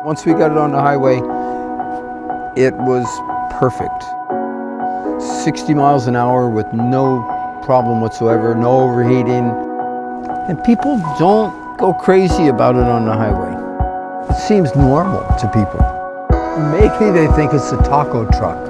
Once we got it on the highway, it was perfect. 60 miles an hour with no problem whatsoever, no overheating. And people don't go crazy about it on the highway. It seems normal to people. Maybe they think it's a taco truck.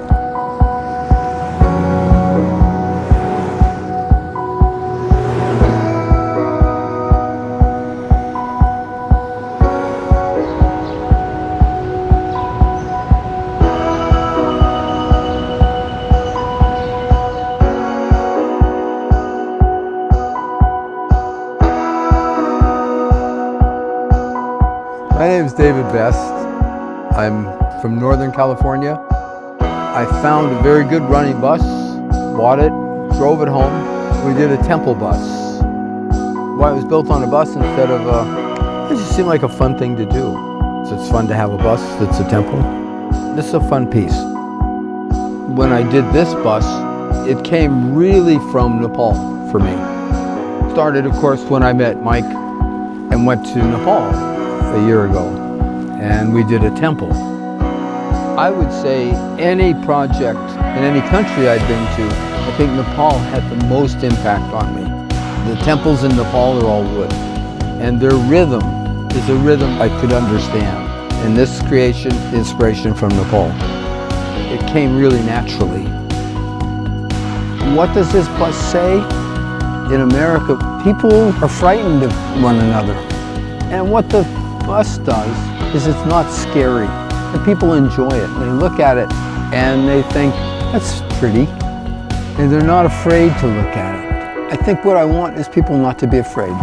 My name is David Best. I'm from Northern California. I found a very good running bus, bought it, drove it home. We did a temple bus. Why it was built on a bus instead of it just seemed like a fun thing to do. So it's fun to have a bus that's a temple. This is a fun piece. When I did this bus, it came really from Nepal for me. Started, of course, when I met Mike and went to Nepal a year ago, and we did a temple. I would say any project in any country I'd been to, I think Nepal had the most impact on me. The temples in Nepal are all wood, and their rhythm is a rhythm I could understand. And this creation, inspiration from Nepal, it came really naturally. What does this bus say? In America, people are frightened of one another. And what the bus does is it's not scary. And people enjoy it. They look at it and they think, that's pretty. And they're not afraid to look at it. I think what I want is people not to be afraid.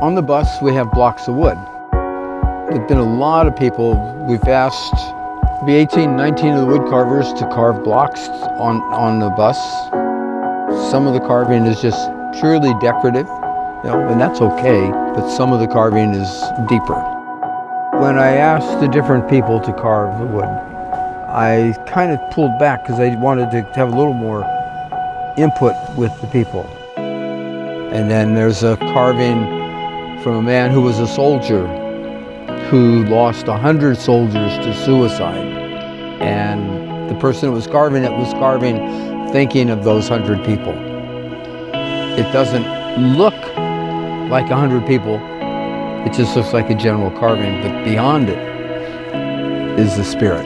On the bus, we have blocks of wood. There's been a lot of people, we've asked maybe 18, 19 of the wood carvers to carve blocks on the bus. Some of the carving is just purely decorative, and that's okay, but some of the carving is deeper. When I asked the different people to carve the wood, I kind of pulled back because I wanted to have a little more input with the people. And then there's a carving from a man who was a soldier who lost 100 soldiers to suicide. And the person who was carving it was carving thinking of those 100 people. It doesn't look like 100 people, it just looks like a general carving, but beyond it is the spirit.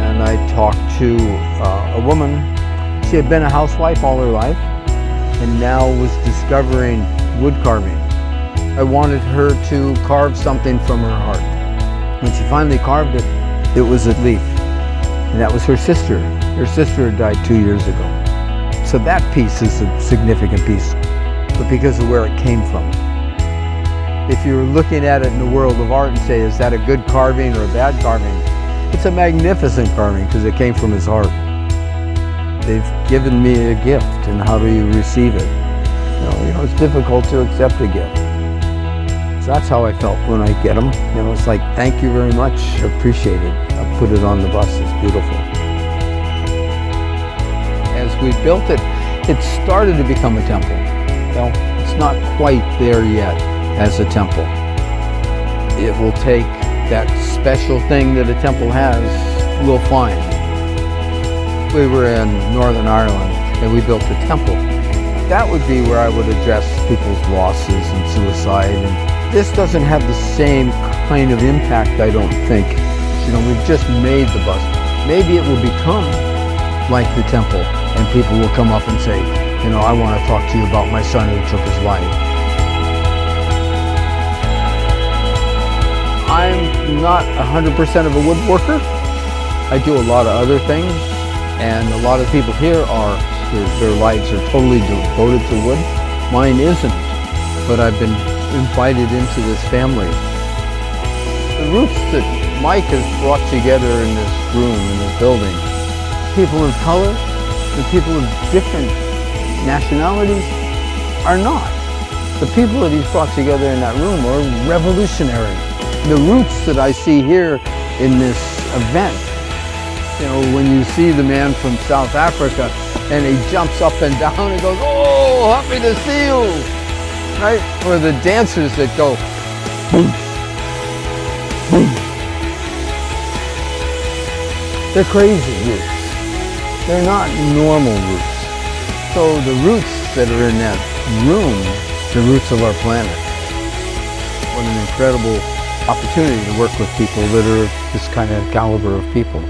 And I talked to a woman. She had been a housewife all her life and now was discovering wood carving. I wanted her to carve something from her heart. When she finally carved it, it was a leaf. And that was her sister. Her sister had died 2 years ago. So that piece is a significant piece, but because of where it came from. If you're looking at it in the world of art and say, is that a good carving or a bad carving? It's a magnificent carving because it came from his heart. They've given me a gift, and how do you receive it? It's difficult to accept a gift. So that's how I felt when I get them. It's like, thank you very much, appreciate it. I put it on the bus, it's beautiful. As we built it, it started to become a temple. It's not quite there yet as a temple. It will take that special thing that a temple has, we'll find. We were in Northern Ireland and we built a temple. That would be where I would address people's losses and suicide. And this doesn't have the same kind of impact, I don't think. We've just made the bus. Maybe it will become like the temple and people will come up and say, I want to talk to you about my son who took his life. I'm not 100% of a woodworker. I do a lot of other things. And a lot of people here their lives are totally devoted to wood. Mine isn't, but I've been invited into this family. The roots that Mike has brought together in this room, in this building, people of color and people of different nationalities are not. The people that he's brought together in that room are revolutionary. The roots that I see here in this event, you know, when you see the man from South Africa and he jumps up and down and goes, "Oh, happy to see you," right? Or the dancers that go, boom, boom. They're crazy roots. They're not normal roots. So the roots that are in that room, the roots of our planet. What an incredible opportunity to work with people that are this kind of caliber of people.